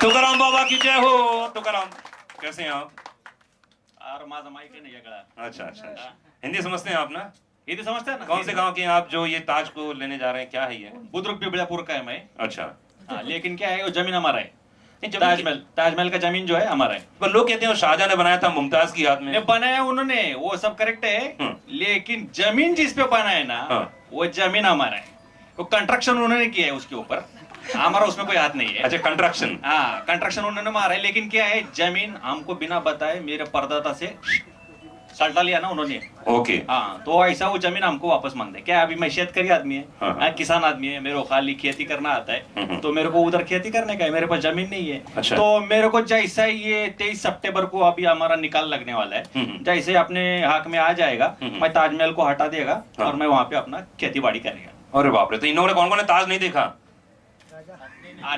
तुकाराम बाबा की जय हो। तुकाराम, कैसे हैं आप? और माझा माइक नहीं है। अच्छा अच्छा, हिंदी समझते हैं आप ना? हिंदी समझते हैं ना? कौन से गांव के हैं आप जो ये ताज को लेने जा रहे हैं? क्या है ये? बुजुर्ग पिपलियापुर का है मैं। अच्छा, लेकिन क्या है, वो जमीन हमारा है। नहीं, ताजमहल का जमीन जो है हमारा है। पर लोग कहते हैं शाहजहां ने बनाया था मुमताज की याद में। ये बनाया उन्होंने, वो सब करेक्ट है, लेकिन जमीन जिस पे बना है ना, वो जमीन हमारा है। वो कंस्ट्रक्शन उन्होंने किया है उसके ऊपर, हमारा उसमें कोई हाथ नहीं है। अच्छा, कंस्ट्रक्शन। हाँ, कंस्ट्रक्शन उन्होंने मारा है, लेकिन क्या है, जमीन हमको बिना बताए मेरे परदादा से सल्टा लिया ना उन्होंने। ओके। हाँ, तो ऐसा वो जमीन हमको वापस मांग दे। क्या अभी मैं शेतकरी आदमी है, हाँ। किसान आदमी है, मेरे को खाली खेती करना आता है, तो मेरे को उधर खेती करने का है, मेरे पास जमीन नहीं है। अच्छा। तो मेरे को जैसा ये 23 सितंबर को अभी हमारा निकाल लगने वाला है, जैसे अपने हाथ में आ जाएगा, मैं ताजमहल को हटा देगा और मैं वहाँ पे अपना खेती बाड़ी करेगा। अरे बाप रे, तो इन्होंने कौन कौन ने ताज नहीं देखा?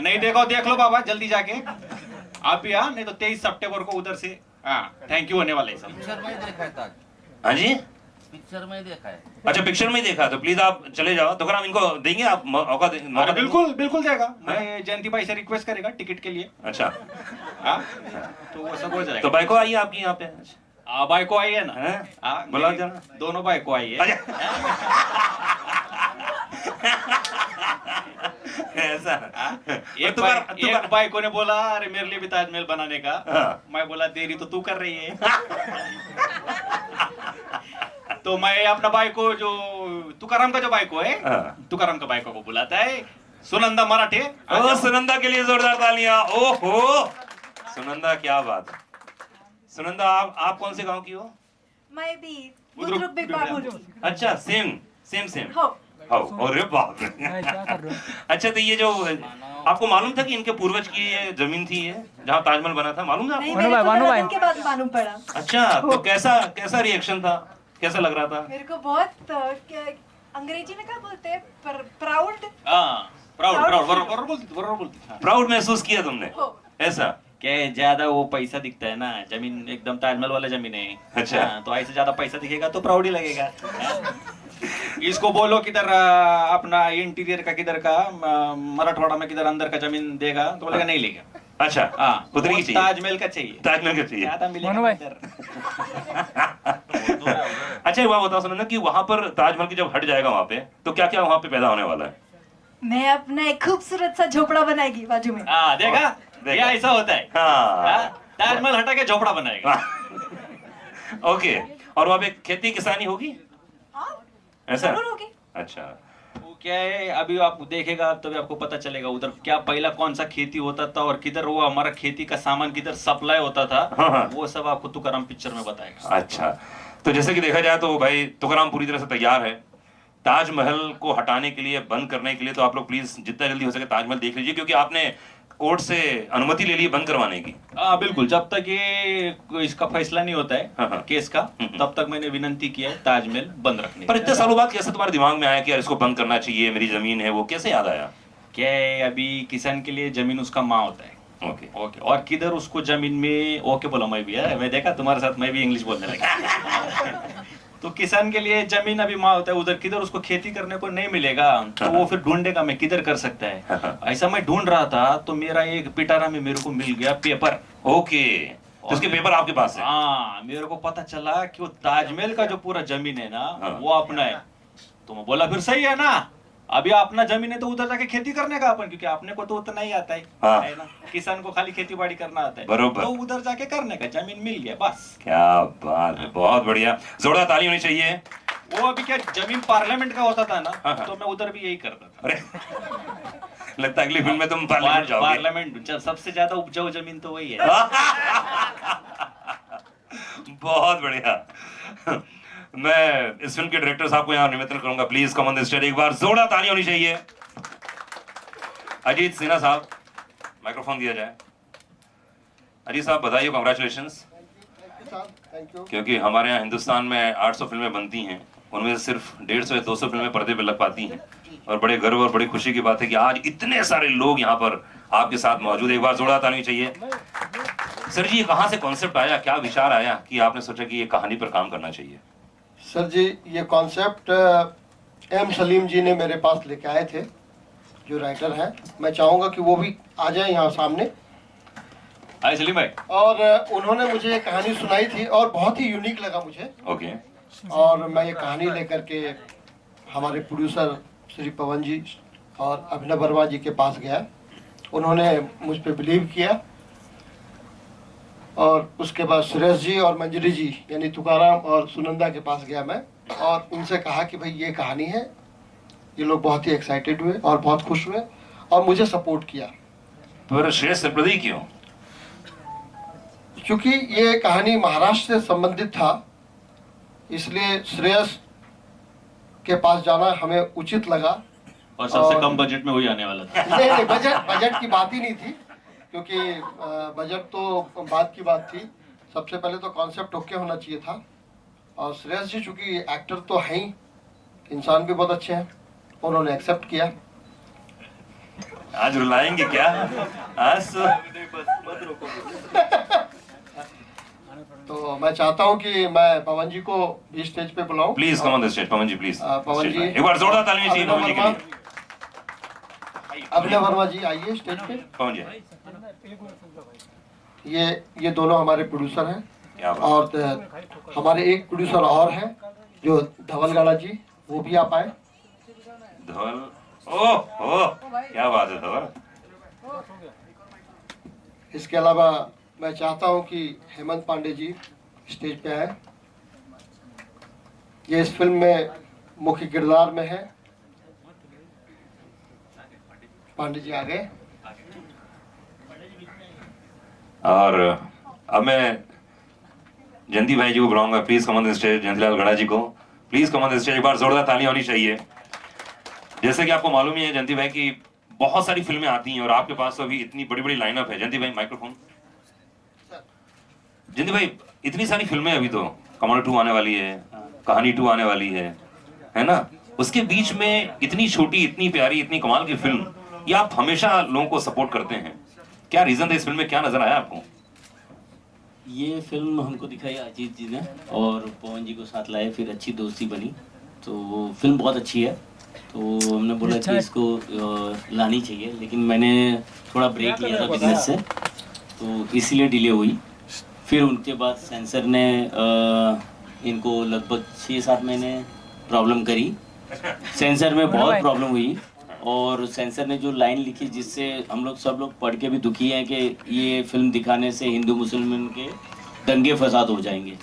नहीं देखो, देख लो बाबा जल्दी जाके आप भी। हाँ, नहीं तो 23 सितंबर को उधर से थैंक यू होने वाला है सब। पिक्चर में ही देखा है ताज। हाँ जी, पिक्चर में ही देखा है। अच्छा पिक्चर में ही देखा, तो प्लीज आप चले जाओ। तो इनको देंगे आप मौका अरे बिल्कुल बिल्कुल देगा। मैं जयंती भाई से रिक्वेस्ट करेगा टिकट के लिए। अच्छा, तो वो सब हो जाएगा। तो बाइको आइए आपकी यहाँ पे। बाइक को आई है ना, बुला जाना। दोनों बाइक को आई है। ऐसा एक बाइकों ने बोला अरे मेरे लिए भी ताजमहल बनाने का। मैं बोला देरी तो तू कर रही है। तो मैं अपना बाइको जो तुकाराम का जो बाइको है, तुकाराम का बाइको को बुलाता है, सुनंदा मराठे। सुनंदा के लिए जोरदार तालियां। ओहो सुनंदा, क्या बात है। सुनंदा, आप कौन से गांव की हो? मैं भी बुजुर्ग पिपलियापुर। अच्छा, सेम। हो। अरे बाप रे। अच्छा, तो ये जो आपको मालूम था कि इनके पूर्वज की ये जमीन थी, ये जहाँ ताजमहल बना था, मालूम था नहीं, आपको? मेरे को 2 दिन के बाद मालूम पड़ा। अच्छा, तो कैसा रिएक्शन था, कैसा लग रहा था? मेरे को बहुत अंग्रेजी में क्या बोलते हैं, प्राउड प्राउड महसूस किया तुमने? ऐसा क्या ज्यादा वो पैसा दिखता है ना, जमीन एकदम ताजमहल वाला जमीन है। अच्छा। तो ऐसे ज्यादा पैसा दिखेगा तो प्राउड ही लगेगा। इसको बोलो किधर अपना इंटीरियर का, किधर का मराठवाड़ा में किधर अंदर का जमीन देगा, तो बोलेगा नहीं लेगा। अच्छा, उधर की चाहिए, ताजमहल का चाहिए, ताजमहल का चाहिए। ज्यादा मिलेगा इधर। अच्छा, ये बात बताओ सुनना कि वहां पर ताजमहल की जब हट जाएगा वहां पे, तो क्या क्या वहां पे पैदा होने वाला है? मैं अपना एक खूबसूरत सा झोपड़ा बनाएगी बाजू में। देखा ये ऐसा होता है। ताजमहल हटा के झोपड़ा बनाएगा। ओके, और वहां पे खेती किसानी होगी? ऐसा जरूर होगी। अच्छा, वो क्या है, अभी आप देखेगा तभी आपको पता चलेगा उधर क्या पहला कौन सा खेती होता था और किधर वो हमारा खेती का सामान किधर सप्लाई होता था। वो सब आपको तुकाराम पिक्चर में बताएगा। अच्छा, तो जैसे कि देखा जाए तो भाई तुकाराम पूरी तरह से तैयार है ताजमहल को हटाने के लिए, बंद करने के लिए। तो आप लोग प्लीज जितना जल्दी हो सके ताजमहल देख लीजिए, क्योंकि आपने कोर्ट से अनुमति ले ली बंद करवाने की। बिल्कुल, जब तक ये इसका फैसला नहीं होता है केस का, तब तक मैंने विनंती किया है ताजमहल बंद रखने। पर इतने सालों बाद कैसे तुम्हारे दिमाग में आया कि यार इसको बंद करना चाहिए, मेरी जमीन है, वो कैसे याद आया? क्या है, अभी किसान के लिए जमीन उसका माँ होता है। ओके, और किधर उसको जमीन में ओके बोला मैं भी है, मैं देखा तुम्हारे साथ मैं भी इंग्लिश बोलने लगा। तो किसान के लिए जमीन अभी माँ होता है, उधर किधर उसको खेती करने को नहीं मिलेगा, तो वो फिर ढूंढेगा मैं किधर कर सकता है। ऐसा मैं ढूंढ रहा था तो मेरा एक पिटारा में मेरे को मिल गया पेपर। ओके, तो उसके पेपर आपके पास है? हाँ, मेरे को पता चला कि वो ताजमहल का जो पूरा जमीन है ना, वो अपना है। तो मैं बोला फिर सही है ना, अभी अपना जमीन है तो उधर जाके खेती करने का अपन, क्योंकि अपने को तो उतना ही आता है ना, किसान को खाली खेती बाड़ी करना आता है, बरोबर। तो उधर जाके करने का, जमीन मिल गया बस। क्या बात है, बहुत बढ़िया, जोरदार ताली होनी चाहिए। वो अभी क्या जमीन पार्लियामेंट का होता था ना, तो मैं उधर भी यही करता था। अरे लगता है अगली फिल्म में तुम पार्लियामेंट जाओगे। पार्लियामेंट सबसे ज्यादा उपजाऊ जमीन तो वही है। बहुत बढ़िया। मैं इस फिल्म के डायरेक्टर साहब को यहाँ निमंत्रण करूंगा, please come on the stage. एक बार जोरदार ताली होनी चाहिए। अजीत सिन्हा साहब, माइक्रोफोन दिया जाए। अजीत साहब बधाई हो, कांग्रेचुलेशंस। क्योंकि हमारे यहाँ हिंदुस्तान में 800 फिल्में बनती हैं, उनमें से सिर्फ 150 या 200 फिल्में पर्दे पे लग पाती हैं, और बड़े गर्व और बड़ी खुशी की बात है कि आज इतने सारे लोग यहाँ पर आपके साथ मौजूद। एक बार जोरदार ताली चाहिए। सर जी, ये कहाँ से कॉन्सेप्ट आया, क्या विचार आया कि आपने सोचा कि ये कहानी पर काम करना चाहिए? सर जी, ये कॉन्सेप्ट एम सलीम जी ने मेरे पास लेके आए थे, जो राइटर हैं। मैं चाहूँगा कि वो भी आ जाए यहाँ सामने। हाय सलीम भाई। और उन्होंने मुझे ये कहानी सुनाई थी और बहुत ही यूनिक लगा मुझे। ओके। और मैं ये कहानी लेकर के हमारे प्रोड्यूसर श्री पवन जी और अभिनव वर्मा जी के पास गया। उन्होंने मुझ पे बिलीव किया और उसके बाद सुरेश जी और मंजरी जी यानी तुकाराम और सुनंदा के पास गया मैं और उनसे कहा कि भाई ये कहानी है। ये लोग बहुत ही एक्साइटेड हुए और बहुत खुश हुए और मुझे सपोर्ट किया। पर श्रेयस त्रिपाठी क्यों? क्योंकि ये कहानी महाराष्ट्र से संबंधित था, इसलिए श्रेयस के पास जाना हमें उचित लगा। और सबसे कम बजट में वही आने वाला था। नहीं, बजट की बात ही नहीं थी, क्योंकि बजट तो बात की बात थी। सबसे पहले तो कॉन्सेप्ट ओके होना चाहिए था। और श्रेयस जी चूंकि एक्टर तो हैं ही, इंसान भी बहुत अच्छे हैं, उन्होंने एक्सेप्ट किया। आज रुलाएंगे क्या? आज तो मैं चाहता हूं कि मैं पवन जी को भी स्टेज पे बुलाऊं। Please come on the stage. Pavan ji please. Pavan ji, एक बार जोरदार तालियां चाहिए पवन जी के लिए। अभिनव वर्मा जी आइए स्टेज पे। पवन जी ये दोनों हमारे प्रोड्यूसर हैं। क्या बात। और हमारे एक प्रोड्यूसर और हैं जो धवलगाड़ा जी, वो भी आप आए। धवल, ओह क्या बात है धवल। इसके अलावा मैं चाहता हूं कि हेमंत पांडे जी स्टेज पे आए। ये इस फिल्म में मुख्य किरदार में है। पांडे जी आ गए। और अब मैं जयंती भाई जी को बुलाऊंगा। Please come on the stage. Jayantilal Gada ji को please come on the stage. एक बार जोरदार तालियां होनी चाहिए। जैसे कि आपको मालूम ही है जयंती भाई की बहुत सारी फिल्में आती हैं और आपके पास तो अभी इतनी बड़ी बड़ी लाइनअप है। जयंती भाई माइक्रोफोन। जयंती भाई इतनी सारी फिल्में, अभी तो कमाल 2 आने वाली है, कहानी 2 आने वाली है ना? उसके बीच में इतनी छोटी, इतनी प्यारी, इतनी कमाल की फिल्म, ये आप हमेशा लोगों को सपोर्ट करते हैं। क्या रीजन था इस फिल्म में? क्या नजर आया आपको? ये फिल्म हमको दिखाई अजीत जी ने और पवन जी को साथ लाए, फिर अच्छी दोस्ती बनी। तो फिल्म बहुत अच्छी है, तो हमने बोला कि इसको लानी चाहिए। लेकिन मैंने थोड़ा ब्रेक लिया था बिजनेस से, तो इसीलिए डिले हुई। फिर उनके बाद सेंसर ने इनको लगभग 6-7 महीने प्रॉब्लम करी। सेंसर में बहुत प्रॉब्लम हुई और सेंसर ने जो लाइन लिखी जिससे हम लोग सब लोग पढ़ के भी दुखी हैं कि ये फिल्म दिखाने से हिंदू मुसलमान के दंगे फसाद हो जाएंगे।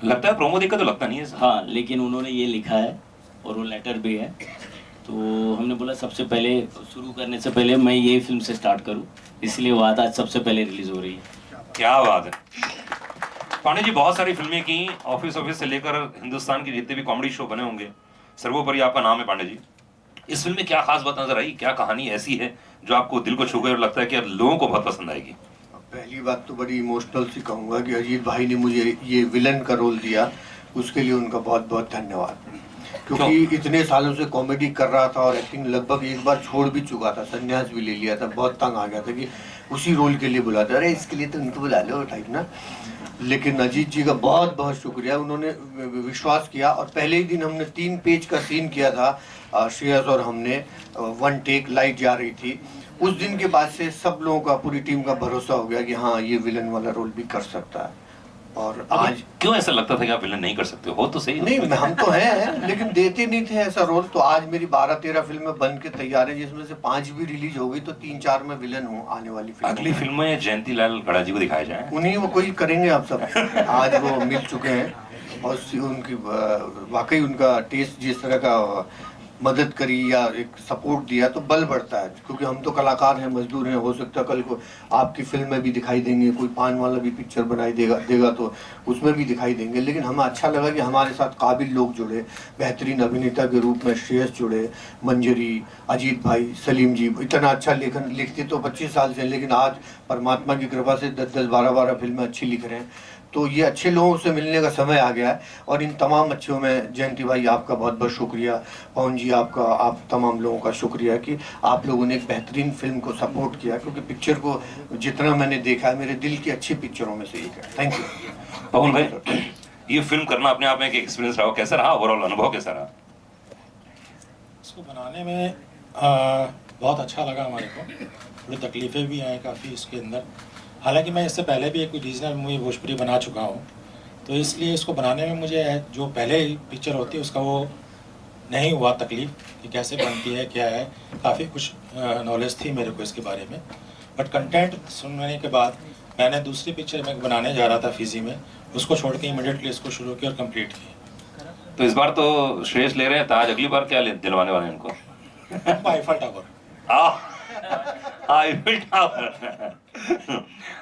लगता है प्रोमो देखकर तो लगता नहीं है सर। हाँ, लेकिन उन्होंने ये लिखा है और वो लेटर भी है। तो हमने बोला सबसे पहले शुरू करने से पहले मैं ये फिल्म से स्टार्ट करूं, इसलिए वो आज सबसे पहले रिलीज हो रही है। क्या बात है। पांडे जी बहुत सारी फिल्में की, ऑफिस से लेकर हिंदुस्तान के जितने भी कॉमेडी शो बने होंगे, सर्वोपरि आपका नाम है पांडे जी। इस फिल्म में क्या खास बात नजर आई? क्या कहानी ऐसी है जो आपको दिल को छू गई और लगता है कि लोगों को बहुत पसंद आएगी? पहली बात तो बड़ी इमोशनल सी कहूँगा कि अजीत भाई ने मुझे ये विलन का रोल दिया, उसके लिए उनका बहुत बहुत धन्यवाद। क्योंकि इतने सालों से कॉमेडी कर रहा था और एक्टिंग लगभग एक बार छोड़ भी चुका था, संन्यास भी ले लिया था, बहुत तंग आ गया था कि उसी रोल के लिए बुलाते, अरे इसके लिए तो उनको बुला लो टाइप ना। लेकिन अजीत जी का बहुत बहुत शुक्रिया, उन्होंने विश्वास किया और पहले ही दिन हमने 3 पेज का सीन किया था श्रेयस और हमने, 1 टेक लाइट जा रही थी। उस दिन के बाद से सब लोगों का, पूरी टीम का भरोसा हो गया कि हाँ ये विलन वाला रोल भी कर सकता है। और आज क्यों ऐसा लगता था कि आप विलन नहीं कर सकते हो? तो सही नहीं, हम तो हैं लेकिन देते नहीं थे ऐसा रोल। तो आज मेरी 12-13 फिल्में बन के तैयार है, जिसमें से 5 भी रिलीज हो गई, तो 3-4 में विलन हूँ आने वाली फिल्म। अगली फिल्म में जयंतीलाल गड़ा जी को दिखाया जाए। उन्हीं वो कोई करेंगे आप सब। आज वो मिल चुके हैं और उनकी वाकई उनका टेस्ट जिस तरह का मदद करी या एक सपोर्ट दिया तो बल बढ़ता है। क्योंकि हम तो कलाकार हैं, मजदूर हैं, हो सकता है कल को आपकी फिल्म में भी दिखाई देंगे, कोई पान वाला भी पिक्चर बनाई देगा तो उसमें भी दिखाई देंगे। लेकिन हमें अच्छा लगा कि हमारे साथ काबिल लोग जुड़े, बेहतरीन अभिनेता के रूप में श्रेयस जुड़े, मंजरी, अजीत भाई, सलीम जी। इतना अच्छा लेखन लिखते तो 25 साल से, लेकिन आज परमात्मा की कृपा से 10-10, 12-12 फिल्में अच्छी लिख रहे हैं। तो ये अच्छे लोगों से मिलने का समय आ गया है और इन तमाम अच्छों में जयंती भाई आपका बहुत बहुत शुक्रिया, पवन जी आपका, आप तमाम लोगों का शुक्रिया कि आप लोगों ने एक बेहतरीन फिल्म को सपोर्ट किया। क्योंकि पिक्चर को जितना मैंने देखा है, मेरे दिल की अच्छी पिक्चरों में से एक है। Thank you. पवन भाई, ये फिल्म करना अपने आप में एक एक्सपीरियंस रहा, कैसा रहा? ओवरऑल अनुभव कैसा रहा? इसको बनाने में बहुत अच्छा लगा हमारे को। थोड़ी तकलीफ़ें भी आए काफ़ी इसके अंदर। हालांकि मैं इससे पहले भी एक रीजनल मूवी भोजपुरी बना चुका हूँ, तो इसलिए इसको बनाने में मुझे जो पहले पिक्चर होती है उसका वो नहीं हुआ तकलीफ कि कैसे बनती है क्या है। काफ़ी कुछ नॉलेज थी मेरे को इसके बारे में, बट कंटेंट सुनने के बाद मैंने दूसरी पिक्चर मैं बनाने जा रहा था फिजी में, उसको छोड़ के इमीडिएटली इसको शुरू किया और कंप्लीट किया। तो इस बार तो श्रेयस ले रहे हैं ताज, अगली बार क्या दिलवाने वाले हैं इनको? Eiffel tower.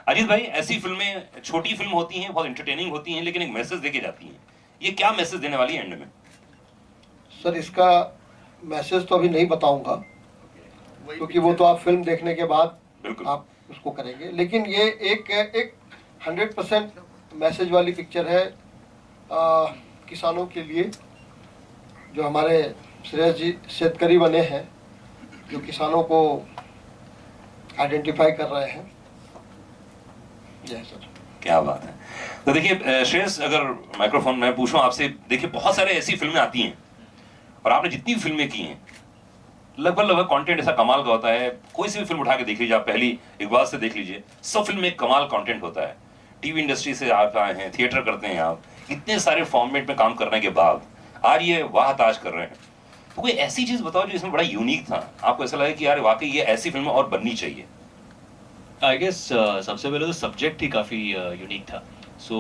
अजीत भाई, ऐसी फिल्में छोटी फिल्म होती हैं, बहुत एंटरटेनिंग होती हैं, लेकिन एक मैसेज देके जाती हैं। ये क्या मैसेज देने वाली है एंड में? सर इसका मैसेज तो अभी नहीं बताऊंगा, क्योंकि वो तो आप फिल्म देखने के बाद बिल्कुल आप उसको करेंगे, लेकिन ये एक 100% मैसेज वाली पिक्चर है किसानों के लिए। जो हमारे श्रेयस जी शेतकरी बने हैं, जो किसानों को आइडेंटिफाई कर रहे हैं। जय सर। क्या बात है। तो देखिए श्रेयस, अगर माइक्रोफोन मैं पूछूं आपसे, देखिए बहुत सारे ऐसी फिल्में आती हैं और आपने जितनी भी फिल्में की हैं लगभग कंटेंट ऐसा कमाल का होता है। कोई सी भी फिल्म उठा के देख लीजिए आप, पहली इकबाल से देख लीजिए, सब फिल्म में कमाल कंटेंट होता है। टीवी इंडस्ट्री से आप आए हैं, थिएटर करते हैं आप, इतने सारे फॉर्मेट में काम करने के बाद आज ये वाह ताज कर रहे हैं। तो कोई ऐसी चीज बताओ जो इसमें बड़ा यूनिक था, आपको ऐसा लगे कि यार वाकई ये ऐसी फिल्म और बननी चाहिए। आई गेस सबसे पहले तो सब्जेक्ट ही काफ़ी यूनिक था। सो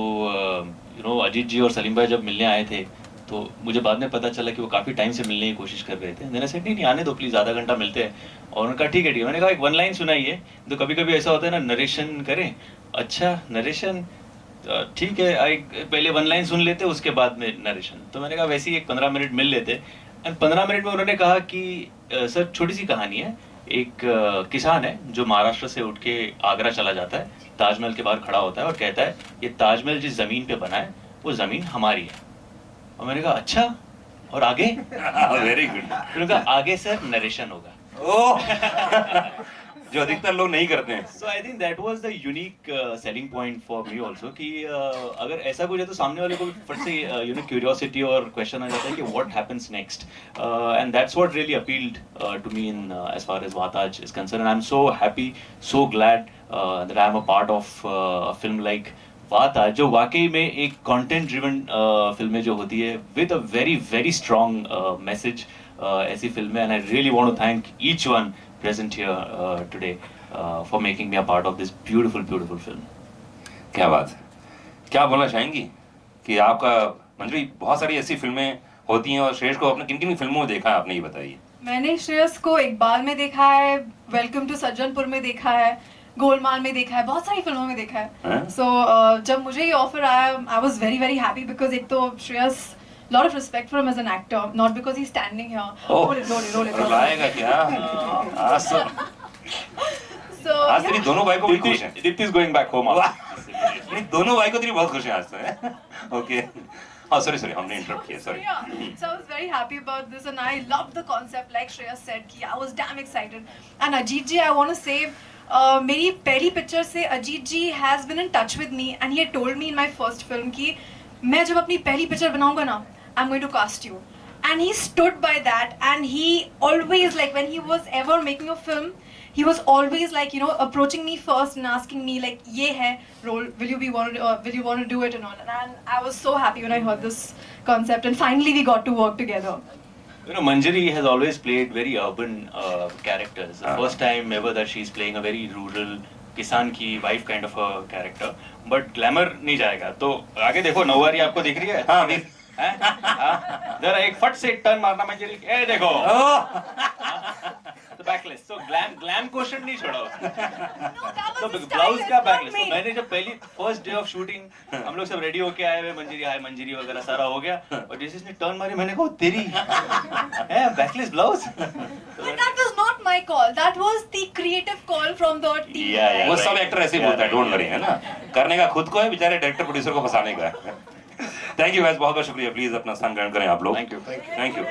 यू नो, अजीत जी और सलीम भाई जब मिलने आए थे तो मुझे बाद में पता चला कि वो काफ़ी टाइम से मिलने की कोशिश कर रहे थे। मैंने सेड नहीं आने दो प्लीज़, आधा घंटा मिलते हैं। और उनका ठीक है। मैंने कहा एक वन लाइन सुनाइए। तो कभी कभी ऐसा होता है ना, नरेशन करें। अच्छा नरेशन, ठीक है, पहले वन लाइन सुन लेते उसके बाद में नरेशन। तो मैंने कहा वैसे ही एक 15 मिनट मिल लेते। एंड 15 मिनट में उन्होंने कहा कि सर छोटी सी कहानी है। एक किसान है जो महाराष्ट्र से उठ के आगरा चला जाता है, ताजमहल के बाहर खड़ा होता है और कहता है ये ताजमहल जिस ज़मीन पे बना है वो ज़मीन हमारी है। और मैंने कहा अच्छा, और आगे? Very good. मैंने कहा आगे सर नरेशन होगा। ओह जो अधिकतर लोग नहीं करते हैं। So I think that was the unique selling point for me also कि अगर ऐसा कुछ है तो सामने वाले को भी फट से यू नो क्यूरियोसिटी और क्वेश्चन आ जाता है कि what happens next. And that's what really appealed to me in as far as Wah Taj is concern. I am so happy, so glad that I am a part of a film like Wah Taj, जो वाकई में एक content driven फिल्में जो होती है with a very very strong message, ऐसी फिल्में। And I really want to thank each one present here today for making me a part of this beautiful film. क्या बात है। क्या बोलना चाहेंगी कि आपका मंजरी बहुत सारी ऐसी फिल्में होती हैं और श्रेयस को आपने किन किन फिल्मों में देखा है, आपने ये बताइए। मैंने श्रेयस को इकबाल में देखा है, वेलकम टू सज्जनपुर में देखा है, गोलमाल में देखा है, बहुत सारी फिल्मों में देखा है। सो जब मुझे ये ऑफर आया, I was very very happy because एक तो Shreyas, lot of respect for him as an actor, not because he's standing here. Roll it. लाएगा क्या? आज तेरी दोनों भाई को बड़ी खुश हैं। Dipti is going back home. नहीं, दोनों भाई को तेरी बहुत खुश हैं आज तो। ओके। हाँ sorry, हमने इंटरप्ट किया, sorry. So I was very happy about this and I loved the concept, like Shreya said. I was damn excited. And Ajit ji, I want to say, मेरी पहली पिक्चर से अजीत जी has been in touch with me and he had told me in my first film कि मैं जब अपनी पहली picture बनाऊंगा ना, I'm going to cast you. And he stood by that, and he always, like when he was ever making a film, he was always like, you know, approaching me first and asking me like, ये है role, will you want to do it and all. And I was so happy when I heard this concept, and finally we got to work together. You know, Manjari has always played very urban characters. The first time ever that she's playing a very rural किसान की wife kind of a character, but glamour नहीं जाएगा। तो आगे देखो, नौवारी आपको दिख रही है? हाँ अभी जरा एक फट से टर्न मारना मंजरी, ए देखो तो बैकलेस। तो ग्लैम क्वेश्चन नहीं छोड़ा उसने। तो ब्लाउज का बैकलेस। तो मैंने जब पहली फर्स्ट डे ऑफ शूटिंग हम लोग सब रेडी होके आए हुए, मंजरी हाय मंजरी वगैरह सारा हो गया, और जैसे इसने टर्न मारी मैंने कहा तेरी है backless blouse. But that was not my call. That was the creative call from the team. Yeah. वो सब एक्टर ऐसे ही बोलता है, डोंट वरी, है ना, करने का खुद को है, बेचारे डायरेक्टर प्रोड्यूसर को फंसाने का है। थैंक यू गाइस, बहुत बहुत शुक्रिया। प्लीज अपना स्थान ग्रहण करें आप लोग। Thank you. Thank you.